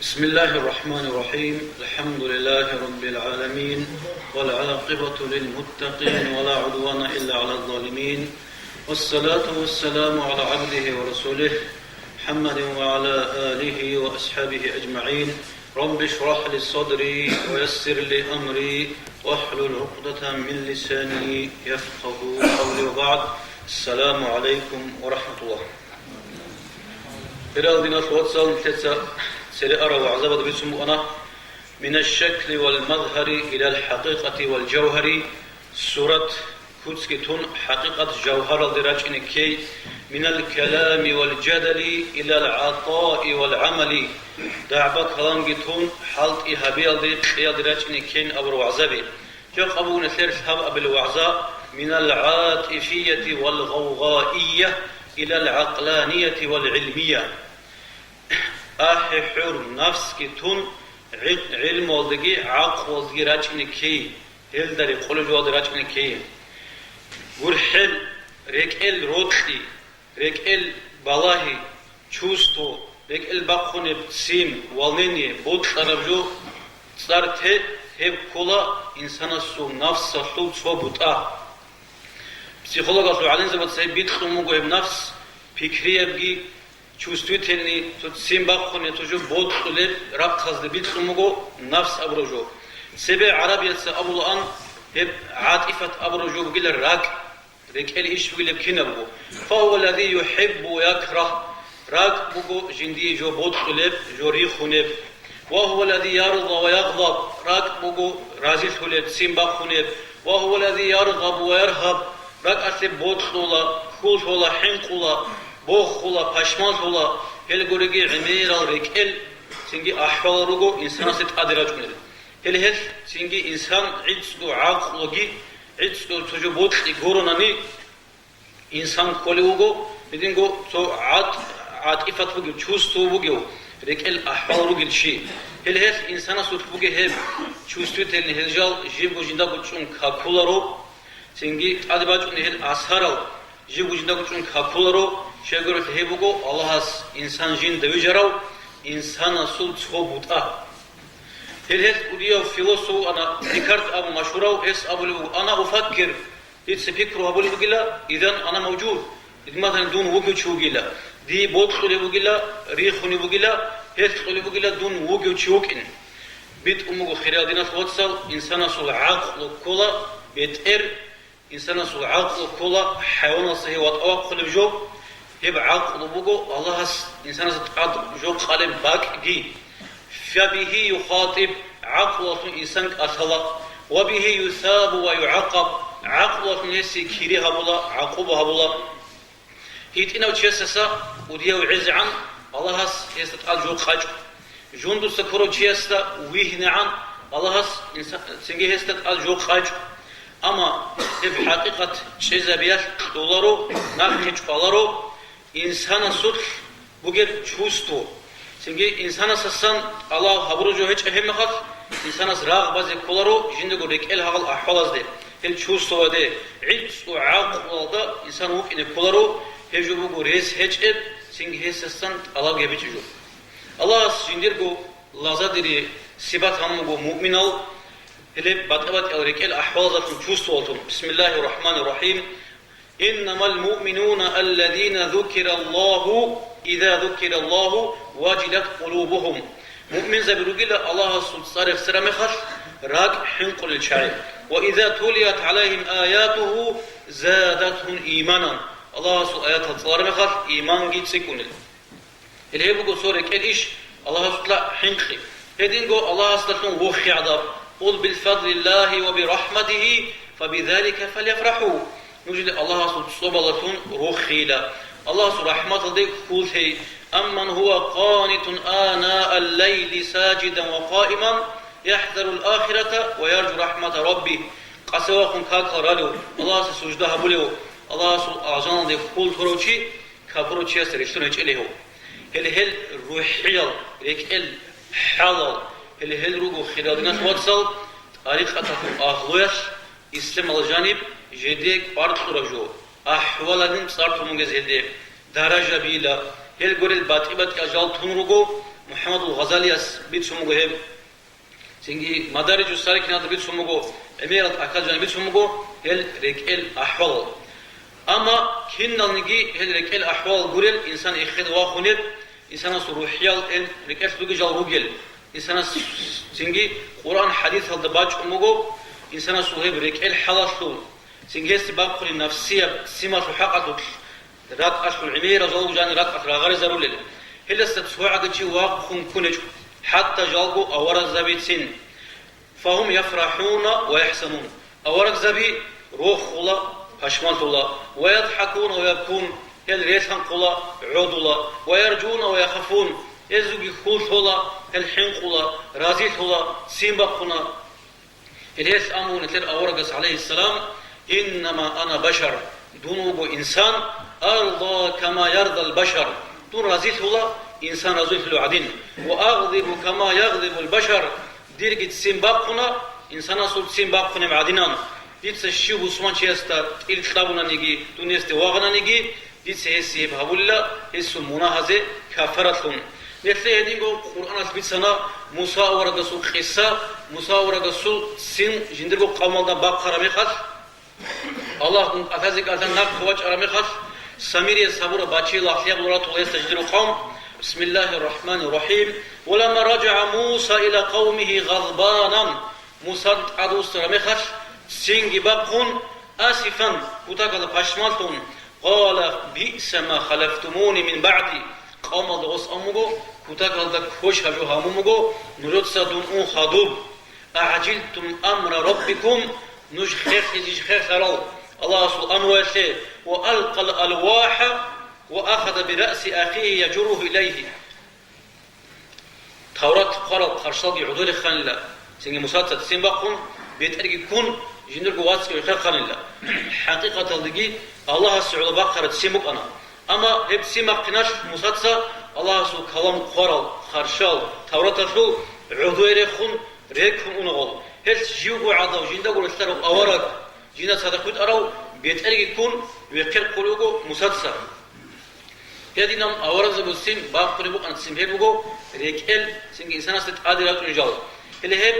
بسم الله الرحمن الرحيم. الحمد لله رب العالمين، والعاقبة للمتقين، ولا عدوان إلا على الظالمين، والصلاة والسلام على عبده ورسوله محمد وعلى آله وأصحابه أجمعين. رب اشرح لي صدري ويسر لي أمري واحلل عقدة من لساني يفقه قولي، وبعد. السلام عليكم ورحمة الله. سريارة وعزبة بسمؤنا من الشكل والمظهر إلى الحقيقة والجوهر. سورة كتسكتون حقيقة جوهر الدراج كي من الكلام والجدل إلى العطاء والعمل. دعبة كلامجتون حالت إهابي الدراج كين أبو وعزبة. جاء أبو نثير سحب أبو الوعزاء من العاطفية والغوغائية إلى العقلانية والعلمية. حر نفس كتون علم والدقي عقل والدقي راجعني كي هل داري قول جواد راجعني كي ورحل ركل روتي ركل بالاهي чувство ركل باخون بسيم والنيني بود طرفجو صارت هب كولا إنسان سو نفس سو صوبوتا психологов علين زبط سي بيتخمو جو نفس فكرية بقي чувствительный, тут симбахуне тоже бодхуле рабхазды битхумуго нафс абружо. Себе арабияца абулан хеб атифат абружо бгилер рак рекел иш бгилер кинабго. فهو الذي يحب ويكره راك بوغو جندي جو бодхуле جو ريخونه. وهو الذي يرضى ويغضب راك بوغو رازي خولе سимбахуне. وهو الذي يرغب ويرهب راك اسب бодхула خولولا حنقولا بوخولا پشمالولا هل گورگی عمیرال رکل سینگی احوال روگو انسان ست قادراج کنه هل سینگی انسان عدسو عقلگی عدسو توجو بودی گورونانی انسان کولیوگو بدینگو تو عاطفت بوگی چوستو بوگیو رکل احوال روگی چی هل انسان سوت بوگی هب چوستو تلنی هلجال جیبو جندا گوچون کاکولارو سینگی قادراج کنه هل آثارال جیبو جندا گوچون کاکولارو شاگرد هیبوگو الله's انسان جین دویجراو انسان سول صوبوتا هل اوديو فيلسوف انا ديكارت ابو مشهوراو اس ابو انا افكر يتسفكروا ابو بوغيلا اذا انا موجود مثلا دون وجو تشوغيلا دي بوتخلي بوغيلا ريخوني بوغيلا هتخلي بوغيلا دون وجو تشوكن بيت امغو خيرادينا توتسال انسان سول عقل كولا بيتر انسان سول عقل كولا حيوان صحي واتوقل بجو هب عقل بوغو الله إنسان قد جو قلب باك دي فبه يخاطب عقل إنسان أصلا وبه يثاب ويعاقب عقل نسي كيريها بولا عقوبها بولا هيتنا وتشيسسا وديو عز عن الله يستقال جو خاج جندو سكرو تشيستا ويهن عن الله إنسان سنجي يستقال جو خاج أما في حقيقة شيزابيات دولارو ناخيج بالارو إنسان سوت بوجر чувство. سنجي إنسان سسان الله هبرو جو هيج أهم خاص إنسان سراغ بازي كولارو جندو ركيل هغل أحوالز ده هل чувство ده عيد وعاق ده إنسان وك إن كولارو هيجو بوجو ريس هيج إب سنجي هي سسان الله جابيج جو الله جنديرجو لازادري سبات همو مؤمنال هل باتبات ركيل أحوالز ده чувство. بسم الله الرحمن الرحيم. إنما المؤمنون الذين ذكر الله إذا ذكر الله وجلت قلوبهم. مؤمن زبرجل الله صارخ سرمخش راك حنقل الشعر. وإذا تليت عليهم آياته زادتهم إيمانا. الله آيات صارمخش إيمان جيت سكون. اللي يبغوا صورك إيش الله صلا حنقي. هدينجو الله صلتهم وخي عذاب. قل بالفضل الله وبرحمته فبذلك فليفرحوا. نوجد الله صبلتون روخيلا الله رحمة الله كوثي أمن هو قانت آناء الليل ساجدا وقائما يحذر الآخرة ويرجو رحمة ربه قسواكم كاكرالو الله سجدها بليو الله أعزان الله كول تروشي كبروشي سرشتون هجئليهو هل روحيال ريكال حلال هل روغو خلالنا تواتسال طريقتكم أهلويش إسلام الجانب جديك بارتخرجو أحوالهم صارتهم جزهده درجة بيلا هل قريت باتي أجال تنرجو محمد الغزالياس بيتسموغو هب سنجي مدارج السالكين هذا بيتسموغو أميرة أكاجان بيتسموغو هل ركال أحوال أما كنا نجي هل ركال أحوال قريل إنسان يخد واخونب إنسان روحيال هل ركال سلوك جال روجل إنسان سنجي قرآن حديث هذا باج أموغو إنسان سلوهب ركال حلاشلو سنجي سبب قري نفسية سما سحقة رات أشل العميرة زوجان رات أخرى غير زرولل هل استبسوعة جي واقهم كنج حتى جالبو أورا زبيتين فهم يفرحون ويحسنون أورا زبي روح الله هشمال الله ويضحكون ويبكون هل ريسان قلا عود الله ويرجون ويخافون يزوجي خلط الله هل حنق الله رازيت الله سيمبقنا هل أمون تل أورغس عليه السلام إنما أنا بشر دونوبو إنسان أرضى كما يرضى البشر دون رازيت الله إنسان رزوي في الوعدين وأغضب كما يغضب البشر ديرجت سيمبقنا إنسان أصل سيمبقنا معدنان ديت الشيء وسمان شيء إلتلابنا نيجي دونيست واغنا نيجي ديت سهسي بهولا اسم مناهزة كفرتهم نتلي هدينغو قرآن أثبت سنة موسى ورغسول قصة موسى ورغسول سين جندرغو قومالنا بقرة مخص الله أفزك أتن نق خواج أرمخص سميري صبور باتشي لحظية بلورا طوليس تجدر قوم بسم الله الرحمن الرحيم ولما رجع موسى إلى قومه غضبانا موسى تعدوس رمخص سينجي بقون آسفا كتاكد باشمالتون قال بئس ما خلفتموني من بعدي قوم الدغس أمغو كتاكد كوش هجو همومغو نجد سدون خدوب أعجلتم أمر ربكم نجخيخ سرال الله سبحانه أموالي وألقى الألواح وأخذ برأس أخيه يجره إليه توراة قرال خرشاقي عدول خان الله سينجي مساعدة سينبقون بيتأرق يكون جندر قواتك ويخير خان الله حقيقة لدي الله سبحانه بقرة سيمك أنا أما هب سيمك ناش مساعدة الله سبحانه كلام قرال خرشال توراة شو عدول خون ريكهم أنغول هل جيوغو عضو جندا قول استرو أورق جندا صدقوت أرو بيتأرق يكون ويخير قلوغو مساعدة هذه نام أورز بوسيم باب قريبو أن سيمهر بوجو ريكل سينج إنسان است عادلات رجال اللي هب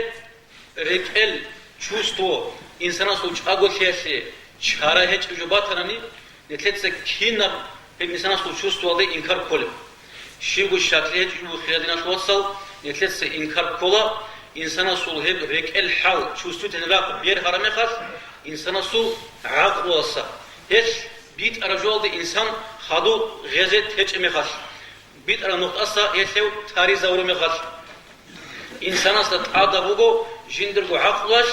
ريكل شوستو إنسان سوتش أقول شيء شهرة هج جوبات هناني نتلت سكينا هم إنسان سوتش شوستو هذا إنكار كله شيء شكله هج جو خيادنا شوصل نتلت س إنكار كله إنسان سول هب ريكل حال شوستو تنراق بير هرمي خاص إنسان سو عاق وصا هج بيت أرجال ده إنسان خادو غزة هج مخاص بيت أر نقطة سا يسوي تاري زور مخاص إنسان است عادا بوجو جندر جو عقلش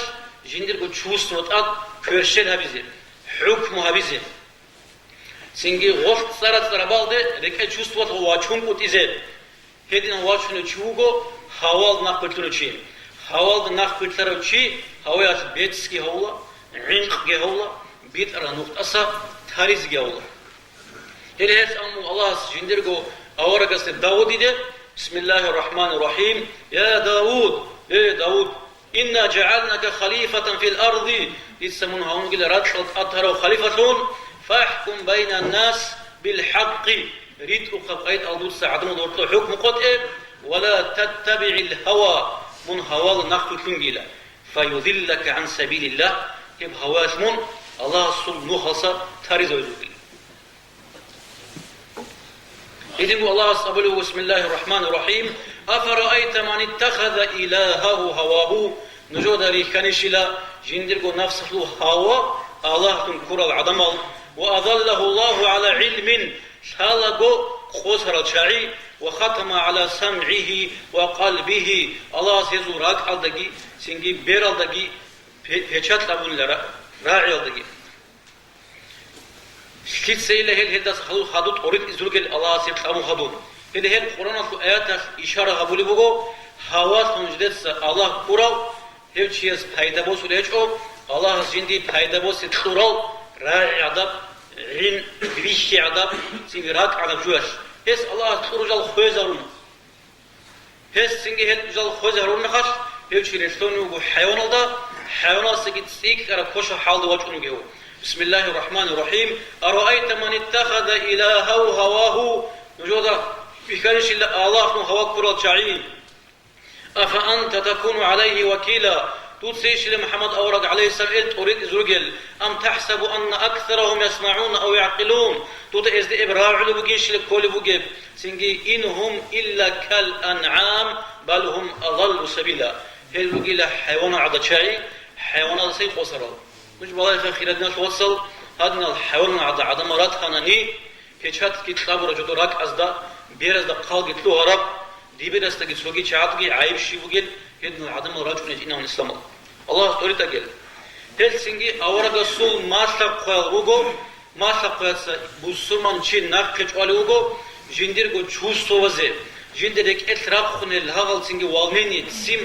جندر جو شوست وتأد كرشل هبيزه حكم هبيزه سنجي غفت صارت بالده ركع شوست وت واچون قطيزه هدين واچون چوجو حوال نخبتلو چي حوال نخبتلو چي هوايات بيتسكي هولا عنق جه هولا بيت أر نقطة سا تاريز جه هولا هل هس أمو الله جندر جو أورقس داود ده بسم الله الرحمن الرحيم يا داود يا داود إنا جعلناك خليفة في الأرض يسمون هون قل رجل أطهر خليفة فاحكم بين الناس بالحق ريد أقبائد أدود سعدون دورتو حكم قطع ولا تتبع الهوى من هوى النخل تنجيلا فيذلك عن سبيل الله كيف هواش من الله سل نخلصا تاريز ويزوكي إذن الله سبحانه بسم الله الرحمن الرحيم أفرأيت من اتخذ إلهه هواه نجود ريكانيش لا جندرقو نفسه هوا الله تنكر العدمال وأظله الله على علم شالقو خسر الشعي وختم على سمعه وقلبه الله سيزو راك الدقي سنجي بير الدقي بيشات لابون راعي الدقي شكيت سيله هل هداس خدود أريد إزولك الله سيبتلامو خدود هل هل قرآن آيات إشارة قبولي بغو هوا سنجدت الله كراو هل چیز پیدا بوس وليچو الله زندي پیدا بوس تخورال راعي عذاب عين بيش عذاب سيراك عذاب جوش هس الله تخرجال خوزارون هس سنجي هل جال خوزارون نخش هل چی رشتونو بو حيوان الدا حيوان سكت سيك أرا كوش حال دوچونو جهو بسم الله الرحمن الرحيم أرأيت من اتخذ إلهه هواه نجود بكرش الله هو كرة شعيب أفأنت تكون عليه وكيلا توتسيش لمحمد أورق عليه السلام أريد زرقل أم تحسب أن أكثرهم يسمعون أو يعقلون توت إزد إبراع لبقيش لكل بقيب سنجي إنهم إلا كالأنعام بل هم أضل سبيلا هل بقي حيوان عضا شاي حيوان سيق وصرال مش بالله في خيرنا توصل هذا الحيوان عضا مرات خانني كشات كتاب رجل راك أزدا بيرز دا قال قتلو غرب دي بيرز تجي سوقي شعاتقي عيب شي بقول هذا العدم رجل نجينا من الإسلام الله تقولي تقول هل سنجي أورا سول ما سقى روجو ما سقى بسمان شيء ناقش على روجو جندير جو شوس سوزه جنديرك إثراق خن الهغل سنجي والمني تسيم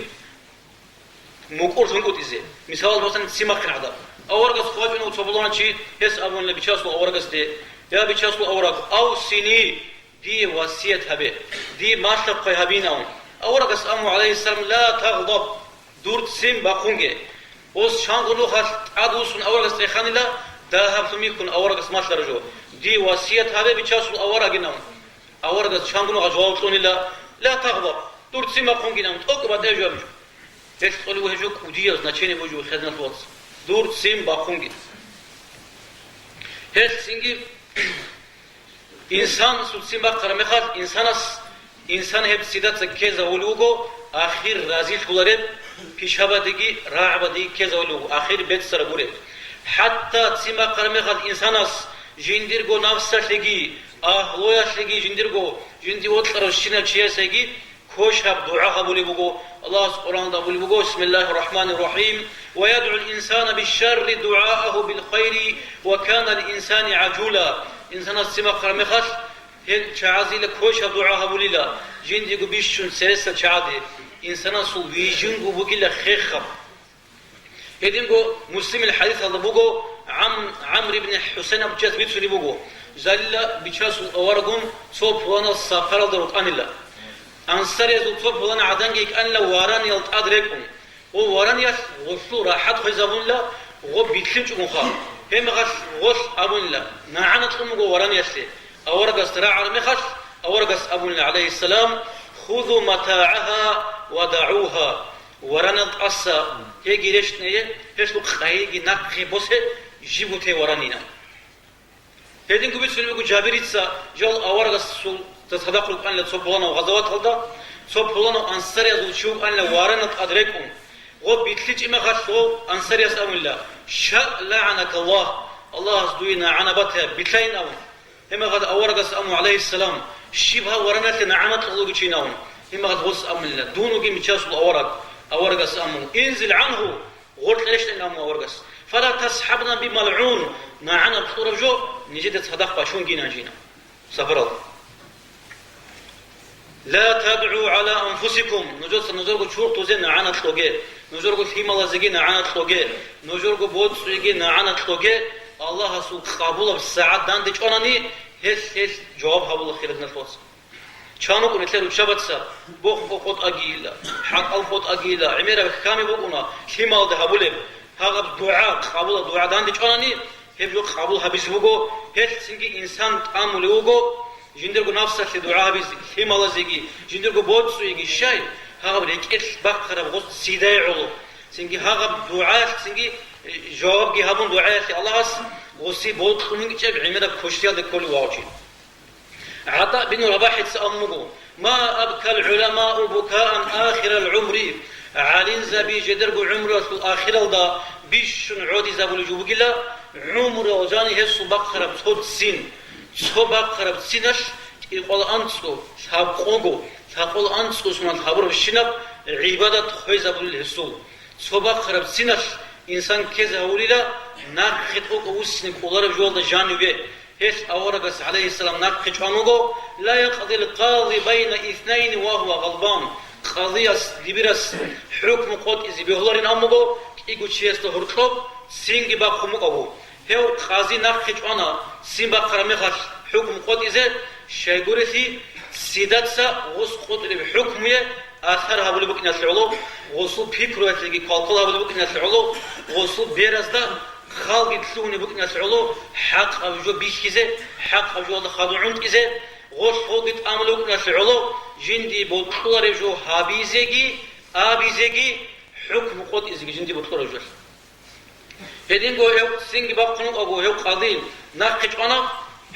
مقور تنقط إزاي مثال مثلا تسيم أخن عذاب أورا خواج إنه تصبلون شيء هس أبون اللي بيشاسو أورا ده يا بيشاسو أورا أو سني دي وصية هبه دي ما سقى هبيناون أورا أمو عليه السلام لا تغضب دور تسيم باقونجي وس شانغلو خاص عدوسون أورا استخاني لا ذهب تميكون أورا ما شرجو دي وصية هبه بيشاسو أورا جناون أورا شانغلو غجوالتوني لا تغضب دور تسيم باقونجي ناون تأكل بعد أجوا بيجو تقولوا هجو كودية ناتشيني بوجو خدنا الوقت دور تسيم باقونجي هل سينجي إنسان سلسيم باقرا مخال إنسان هب سيدات كذا ولوجو آخر رازيل خلارب بيشابدگی راعبدگی كذا ولوجو آخر بيت سربورد حتى تسيم باقرا مخال إنسانس جنديرگو نفسلگی أهلوياشلگی جندي وطلع الشنا چياسگی خوش هب دعاء بولي بوجو الله سبحانه وتعالى بولي بوجو بسم الله الرحمن الرحيم ويدعو الإنسان بالشر دعاءه بالخير وكان الإنسان عجولا إنسان السيم باقرا مخال هل شعازي لكوش دعاء بوليلا جندي بيشون سلسة شعادي إنسان سو بيجون بوكيلا خيخة هدينغو مسلم الحديث هذا بوجو عمرو بن حسين أبو جاز بيتسوني بوجو زاللا بيشاسو أورغون صوب وانا السافر دروت أنيلا أنصار يزو صوب وانا عدنجيك أن لا واران يلت أدركهم وواران يس غسلو راحت خزابون لا غو بيتلمش مخا هم غس أبون لا نعنت أمو واران يسلي أورقس تراعى المخش أورقس أبو عليه السلام خذوا متاعها ودعوها ورند أسا هيجي ليش نية هيش هيجي نقي بوسه جيبوته ورانينا هذين كبير سلمي جابريتسا جال أورقس سول تصدقوا أن لتصبونا وغزوات هذا صبونا أنصار يزوجوا أن لوارند أدركهم وبيتلج إما خشوا أنصار يسأل الله شاء لعنك الله سدوينا عنبتها بتلاين أون هما قد أورقس أمو عليه السلام شبه ورنات نعمت الله جيناون هما قد غص أم الله دونو جي متشاس أورقس أمو انزل عنه غرت ليش أمو أورقس فلا تسحبنا بملعون نعنا بخطور جو نجد صدق باشون جينا سفر الله لا تدعوا على أنفسكم نجرق شورت زين نعنا تلوجي نجرق هيمالا زجي نعنا تلوجي نجرق بود زجي نعنا تلوجي الله سوق قبول بالساعات دان ديش أناني هس جواب هبول خيرنا الفوز شانو كنت لو شبتسا بوخ فوت أجيلا حق الفوت أجيلا عميرة بكامي بقونا شمال ده هبولب هذا دعاء قبول دعاء دان ديش أناني هبجو قبول هبيز بوجو هس سنجي إنسان تعامل بوجو جندرجو نفسه لدعاء هبيز شمال زيجي جندرجو بود سويجي شاي هذا بريك بقرة بغص سيداي علو سنجي هذا دعاء سنجي جواب جي هبون دعاء الله وصي بولت خلينك جاب عمدا كوشتيا دكول واجي عطاء بن رباح تسأمه ما أبكى العلماء بكاء آخر العمر علين زبي جدرق عمره الآخر الدا بيش عودي زبول جوبجلا عمر وجاني هسو بقرب صوت سين صوت بقرب سينش يقول أنسو تقول أنسو سمان خبر الشنب عبادة خوي زبول هسو صوت بقرب سينش إنسان كذا وليلا ناقد أوسن كولار بجوال جانبه هيش أورقس عليه السلام ناقد عنوجو لا يقضي القاضي بين اثنين وهو غضبان قضية لبرس حكم قد إذا بيهلرين أموجو إيجو شيء استهرقب سينج باقوم أبو هو قاضي ناقد عنا سين باقرمي خش حكم قد إذا شيء سيدات سا غص قد بحكمه آخرها بقول بك ناس العلو غصو فكرة تلقي قالقلها بقول بك ناس العلو غصو بيرزدا خالق تلوني بك ناس العلو حق أوجو بيشيزه حق أوجو الله خادعون إذا غوش فوقت عملوك نسعلو جندي بطلور جو هابيزيجي آبيزيجي حكم قد إزيجي جندي بطلور جو هدينغو هيو سينجي باقنو أبو هيو قاضين ناقش أنا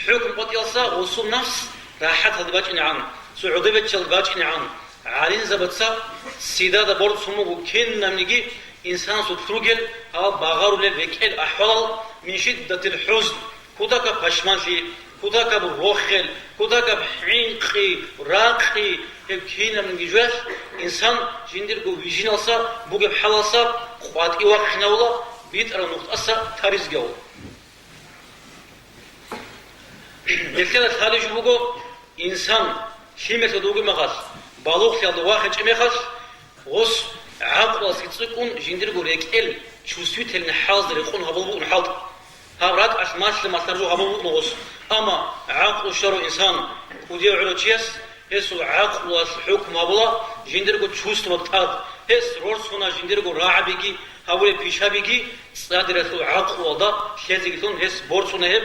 حكم قد يلسا وصول نفس راحت هدباجين عن سعودي بتشل باجين عن عالين زبطسا سيدا بورد سمو كين نمنيجي إنسان سطرقل ها باغارو للوكيل أحوال من شدة الحزن كوداكا بشمانشي كوداكا بروخل كوداكا بحينقي راقي كين نمنيجي جواش إنسان جندر جو فيجين ألسا بوجب حلاسا قوات إيواق حناولا بيت أرى نقطة أسا تاريز جو يلكنا ثالث بوجو إنسان شيمة دوجي مغاز بالوخ يالله واحد مغاز غص عقل سيتسكون جندر جو ريكل شوسويت هلنا حاضر يكون هبلبو نحاضر هابرات أسماش لما ترجو هبلبو نغص أما عقل شرو إنسان وديو على تشيس هسو عقل الحكم هبلا جندر جو شوست مبتاد هس رورسونا جندر جو راعبيجي هاولي بيشابيجي صادرة عقل ودا شيزيكتون هس بورسونا هب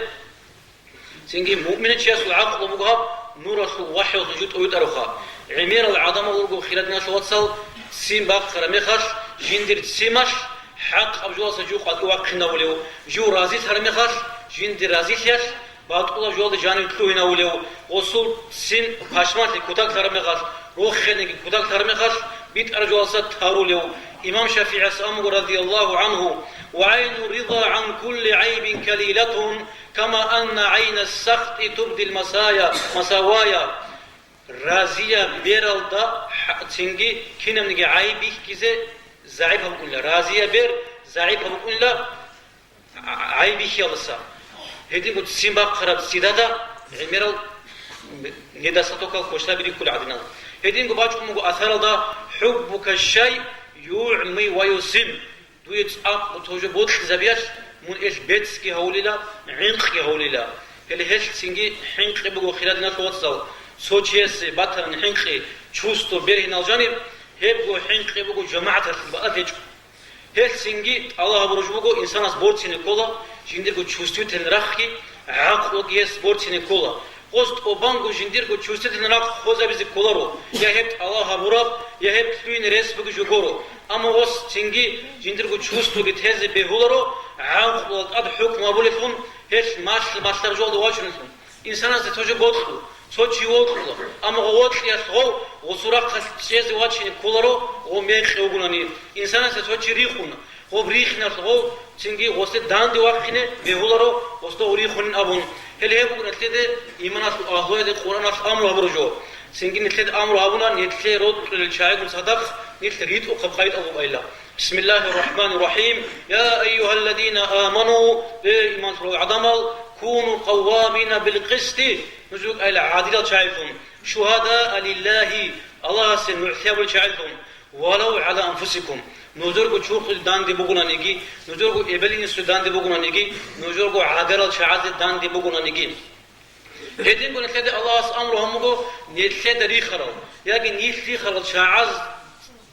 سينجي مؤمن تشيس العقل مغاب نور وحي وجود أويد أروخا عمير العظمة ورجو خيراتنا شواتسال سين باخر مخش جندر سيمش حق أبجوا سجوا قد واقعنا وليو جو رازي سر مخش جندر رازي شيش بعد الله جوال جانب تلوهنا وليو وصول سين باشمات كتاك سر مخش روح خنك كتاك سر مخش بيت أرجو سات تارو ليو إمام شافعي سأمه رضي الله عنه وعين رضا عن كل عيب كليلة كما أن عين السخط تبدي مساوايا رازية بيرال دا تنجي كنا منجي عيبي كذا زعيبها بقول لا رازية بير زعيبها بقول لا عيبي خالصا هدي قلت سيمبا قرب سيدادا عميرال ندا ستوكا كوشتا بدي كل عدنا هدي قلت باجكم مقو أثار دا حبك الشيء يعمي ويسم دويت أب وتوجه بوت زبيش من إيش بيتسكي هوليلا عنقي هوليلا اللي هش سنجي حنقي بقو خلال ناس واتساو سوتشيس باترن حنقي تشوستو بيرهن الجانب هبقو حنقي بقو جماعة بقاتج هش سنجي الله بروج بقو إنسان سبورتسيني كولا جندر تشوستو تنرخي عقلو جي سبورتسيني كولا قصد أوبانغو جندر تشوستو تنرخ خوزا بيزي كولارو يا هبت الله براب يا هبت لوين ريس بقو جوغورو أما وس سنجي جندر تشوستو جتهز بهولارو عقلو أد حكم أبوليفون هش ماشتر جول دواشنسون إنسان ستوجه بودخو سوتشي وودخو أما غوت ليسغو وصورة قصيز واتشين كولارو وميخ يوغناني إنسان ستوجه ريخون هو بريخنا سغو سنجي وست دان دواخينه بهولارو وستو ريخون أبون هل هبو نتلد إيمانات أهوه دي قرآن أمر أبرجو سنجي نتلد أمر أبونا نتلد رود للشايق صدق نتلد ريت وقبقايت أبو إلا بسم الله الرحمن الرحيم يا أيها الذين آمنوا إيمان سروا عدمال كونوا قوامين بالقسط نزوك إلى عادلة شايفون شهداء لله الله سنعثيب شايفون ولو على أنفسكم نزوركو تشوق دان دي بوغنا نيجي نزوركو إبلين سودان دي بوغنا نيجي نزوركو عادل شعاز دان دي بوغنا نيجي هدين قلنا نتلد الله أمره همكو نتلد ريخرو ياكي نتلد شعاز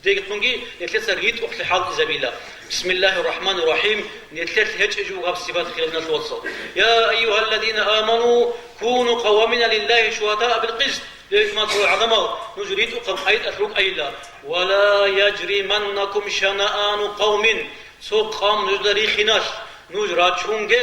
ديقتونجي نتلت ريت وقت حال زبيلا بسم الله الرحمن الرحيم نتلت هج اجو غاب صفات خيرنا الوصل يا ايها الذين امنوا كونوا قوامين لله شهداء بالقسط لما تقول عظمه نجريد قم حيث اترك ايلا ولا يجرمنكم شنآن قوم سوق قام نجري خناش نجراتشونج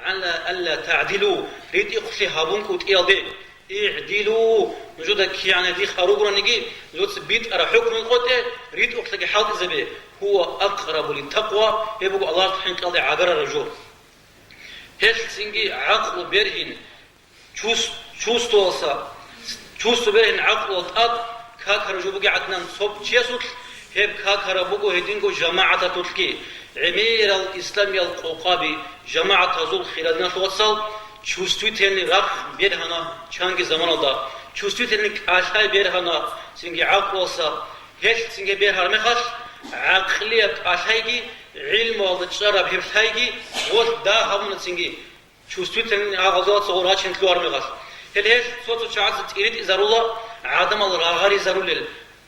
على الا تعدلوا ريت اخلي هابونكو تيادي اعدلوا نجودك يعني دي خروجنا نجي نجود بيت أرى حكم القطع ريد أختك حاط زبيه هو أقرب للتقوى يبقى الله سبحانه وتعالى عبر الرجول هل سنجي عقل برهن شوس توصى شوس برهن عقل الأب كاكر جو بقى عدنان صوب تشيسوت هب كاكر بقى هدينكو جماعة تلقي عمير الإسلامي القوقابي جماعة تزول خلالنا توصل чувствительный рак берхана чанги заманада чувствительный ашай берхана синги аколса хеш синги берхар мехаш عقلية ашайги علم والشرب هبتايги вот да хамна синги чувствительный агазат согорачин тлуар мехаш хел хеш сото чааз тирит изарула адамал рагари зарулел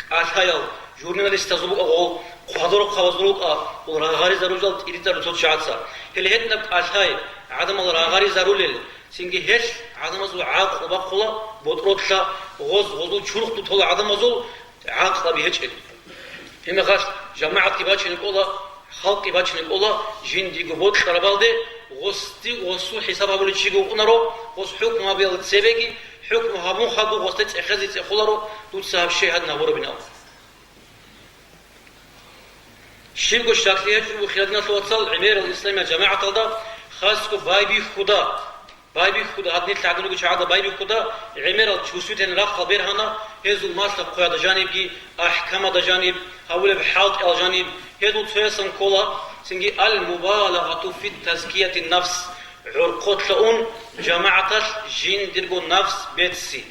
ашаял журналист тазубу ол قادر خوازلوك وراغاري زارو جالت إريتار صوت شعاتسا هل هتنب أشهاي عدم الراغاري زارو لل сенге хеш адамазу ақ бақула ботротла ғозу чурықту тола адамазу ақ лаби хеш еді. Емеғаш жамаат кибачынық ола, халық кибачынық ола, жиндигі ботлара балде, ғосу хисаба бұлы чигі ұқынаро, ғос хукм абиялы цебеги, хукм хабун хаду ғосты цехази цехоларо, тут сахаб шейхад набору бинал. Шибгу шаклия чурбу хиладина суатсал, имер ал-исламия жамаат алда, خاصكو بايبي خدا عدنيت تعدنو كشعادة بايبي خدا عمر الشوسوتين راق خبرهنا هذو الماسل قيادة جانب كي أحكام دا جانب هؤلاء بحالة الجانب هذو تفسن كولا سنجي المبالغة في تزكية النفس عرقات لون جماعة جين درجو نفس بيتسي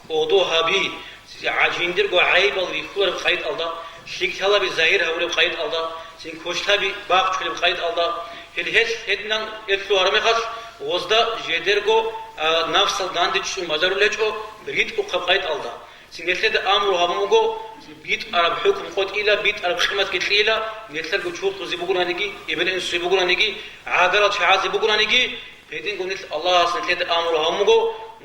كودو هابي جين درجو عيب اللي خور بخيط الله شيك هلا بزاهر هؤلاء بخيط الله سن كوشتا باق شكل بخيط الله هل هدنان اتلو هرمخاس وزدا جدرگو نفس داندچ مزارولچو بريت او قبقيت алда سينگلد امرو هموگو بيت عرب حكم قد الى بيت عرب خدمت كتليلا نتلگو چوت زيبوگرانيگي ابن سيبوگرانيگي عادرات شعاز زيبوگرانيگي بدين گونت الله سنتلد امرو هموگو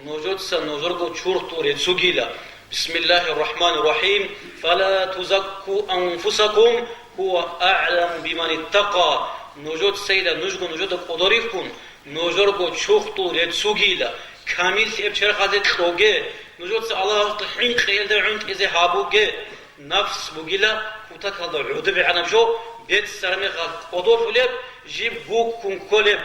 نوجوت نوزرگو چورتو ريتسوگيلا بسم الله الرحمن الرحيم فلا تزكوا انفسكم هو اعلم بمن اتقى نوجود سيدا نوجو نوجود قدريكم نوجرگو چوختو رتسوگيلا كامل ابچر خازت خوگه نوجود الله تحين خيل ده عند از هابوگه نفس بوگيلا وتكال عود بعنبجو بيت سرمي قدر فلب جيب بوكم كلب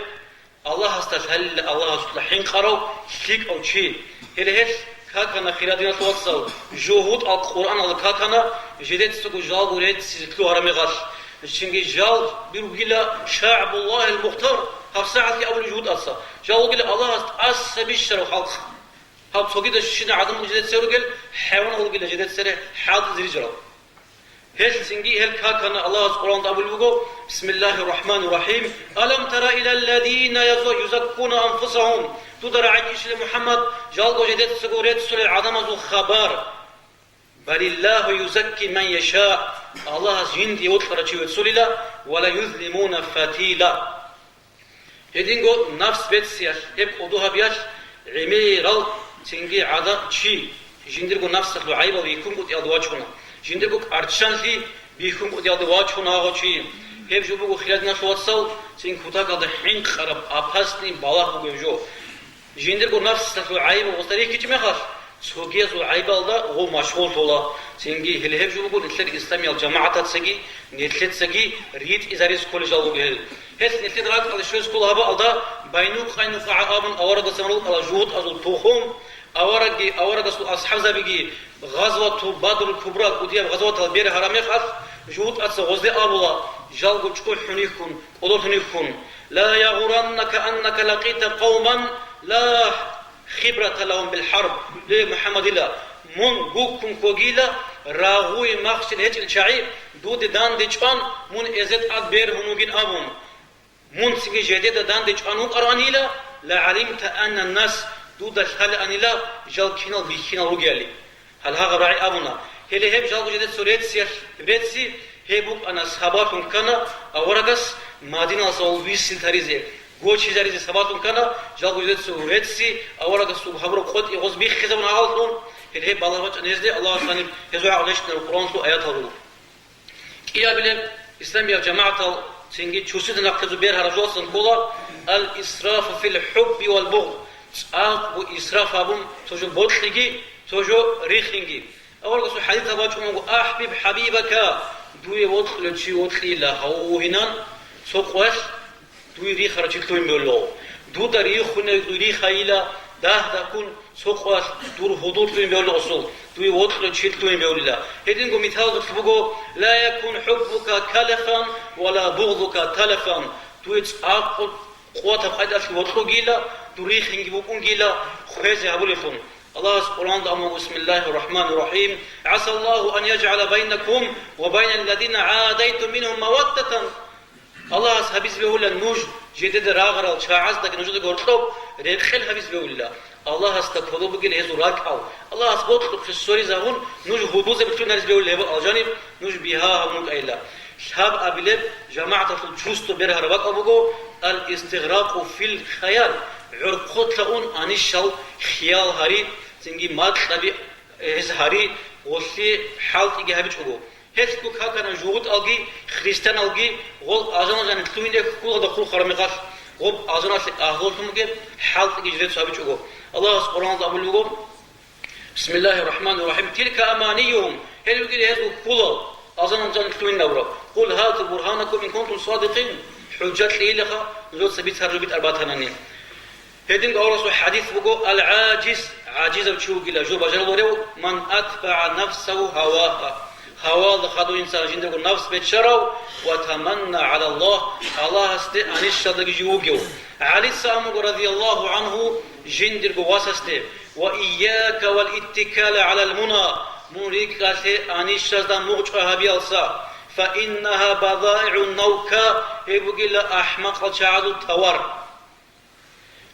الله استهل الله تحين قرو شيك او شي هلهش كاكنا خيراتنا توصل جهود القران الكاكنا جدت سو جال وريت سيتلو هرمغاش çünkü jal bir gila şa'bullah el-muhtar hafsa'ati abul juhud atsa jal gila Allah as bir şeref halk hab sogi da şine adam cedet seru gel hayvan ol gila cedet sere had zirjal hel singi hel kakana Allah Kur'an'da abul bugo bismillahirrahmanirrahim alam tara ila alladina yuzakkuna anfusahum tudara akişle Muhammed jal go cedet seguret sure adam azu khabar balillahu yuzakki men yasha Allah jindi otlara çivetsulila ve la yuzlimuna fatila. Hedingo nafs betsiyar hep oduha biyar emiral tingi ada çi jindirgo nafslu ayba bikum ut yadwaçuna. Jindirgo artşanli bikum ut yadwaçuna ağaçi. Hep jubu xiladna şotsal tin kutakada hin qarab apasni balah bu gevjo. Jindirgo nafslu ayba ostari kiçme xar. سوگیزو عیبالدا او مشغول تولا سنگی هلهب جو بگو نتلر اسلامی الجماعت سگی نتلت سگی ریت ازاریس کل جالو گهل هس نتلت رات الشوز کل هبا alda baynu qaynu fa'abun awaraga samrul ala juhud azul tuhum awaraga su ashab zabigi gazwatu badr kubra kudiyab gazwat al bir harame khas juhud atsa gozde abula jalgo çko hunikun odor hunikun la yaghurannaka annaka laqita qauman la خبرة لهم بالحرب لمحمد الله من بوكم كوجيلا راغوي مخشل هيك الشعيب دود دان ديشان من ازت ادبير هنوجين ابون من سيجي جديد دان ديشانو قرانيلا لا علمت ان الناس دود الحل انيلا جال كينال بيكينال روجالي هل هذا راعي ابونا هل هب جال جديد سوريت سير بريتسي هبوك انا صحابكم كنا اورغس مدينه سولويس سلتاريزي Goçi zarize sabatun kana jalgo jdet su retsi awara ga su habro qot igos bi khizabun agaltun hele balavaç nezde Allah sanim hezu alıştır Kur'an su ayat alu kiya bile İslamiya cemaat al singi çusidin aqtazu ber harajolsun kola al israf fil hubbi wal bughd bu israf abun tojo botligi tojo rikhingi awara ga su hadith abaçum ahbib habibaka duye wotkhlo chi wotkhila hawinan soqwas دوی خرچ تویم بولو دو دری خونه دوی خیلا ده دکون سوقاس دور حضور تویم بولو اصول دوی وطن چیل تویم بولا هدین گو مثال بگو لا يكون حبك كلفا ولا بغضك تلفا دوی عقل قوت قاعده في وطن گیلا دوری خنگی بکون گیلا خوازه ابولخون الله سبحانه وتعالى بسم الله الرحمن الرحيم عسى الله ان يجعل بينكم وبين الذين عاديتم منهم موده Allah habis behulla nuj jedede rağaral çaaz da nujuda gortop redkhel habis behulla Allah hasta kolubu gel hezu rakal Allah asbot fi sori zahun nuj huduze bütün habis behulla aljanib nuj biha hamuk ayla shab abileb jama'atul chusto berhar waqabugo al istighraq fil khayal عرقوت لون أنيشال خيال هاري سنجي مات تبي هز هاري وشي حالت إيجي هبيج أقول هيك كوك هكذا جوود ألقي خريستان ألقي غول أجانا جان تلوين ده كل دخول خرمقاش غول أجانا أهول ثمكه حالت إيجي جريت سابيج أقول الله سبحانه وتعالى أقول بسم الله الرحمن الرحيم تلك أمانيهم هل يقول هذا كله أجانا جان تلوين نورا قل هاتوا برهانكم إن كنتم صادقين حجات لي لها نزول سبيت هرجبت أربعة هدين قولوا حديث بقول العاجز عاجز وشو قيل جو بجرب من أتبع نفسه هواها هوا لخدو إنسان جندق النفس بتشرو وتمنى على الله الله است أنيش شدق جوجو علي السلام رضي الله عنه جندق واسست وإياك والاتكال على المنى مريك أنيش شدق مغجها بيالسا فإنها بضائع النوكا يبقى أحمق الشعب التور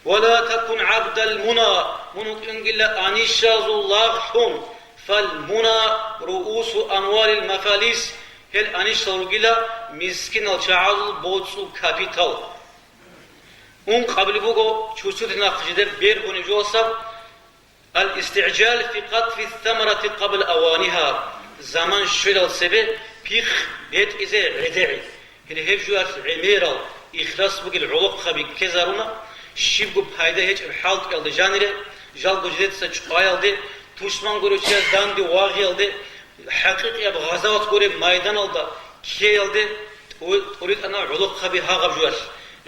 ولا تكن عبد المنى منك إلا أنيشاز الله حون فالمنى رؤوس أموال المفاليس هل أنيشاز رجلا مسكين الشعب بوتسو كابيتال قبل بقو شوشتنا خجدر بير بنجوسا الاستعجال في قطف الثمرة قبل أوانها زمان شويل السبب بيخ بيت إزاي ردعي هل هفجوات عميرال إخلاص بقى العلق خبي كزارونا شيبو بايدا هيك حالت يالدي جانيره جال بجدت سچقا يالدي توشمان گورچيا داندي واغ يالدي حقيقي اب غزوات گوري ميدان алда كي يالدي تريد انا علق خبي هاغب جوار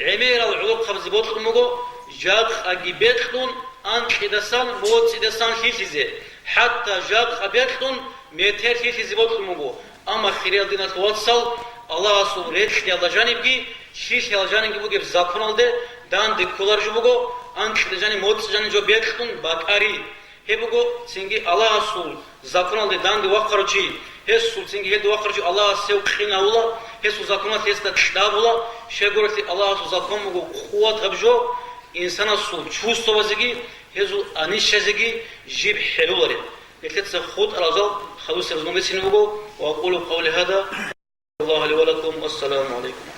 عمير العلق خبز بوتلمغو جاق اگيبتون ان خدسان موت سيدسان هيزي حتى جاق خبيتون ميتر هيزي بوتلمغو اما خيريال دينات واتسال الله سو ريت يالدا جانيبگي شيش يالجانينگي بوگي زاكون алды дан декулар жубуго анчилежани модсжани жо бекхтун бакари хебуго синги аллах сул законалды дан ди вакарчи хесул синги хед вакарчи аллах сев хинаула хесул законат хеста тдабула шегурти аллах сул законуго куват хабжо инсана сул чувствовазиги хезул анишезиги жиб хелулари لكتس خود الأزل خلوص الزمن سنوجو وأقول قولي هذا الله لي ولكم والسلام عليكم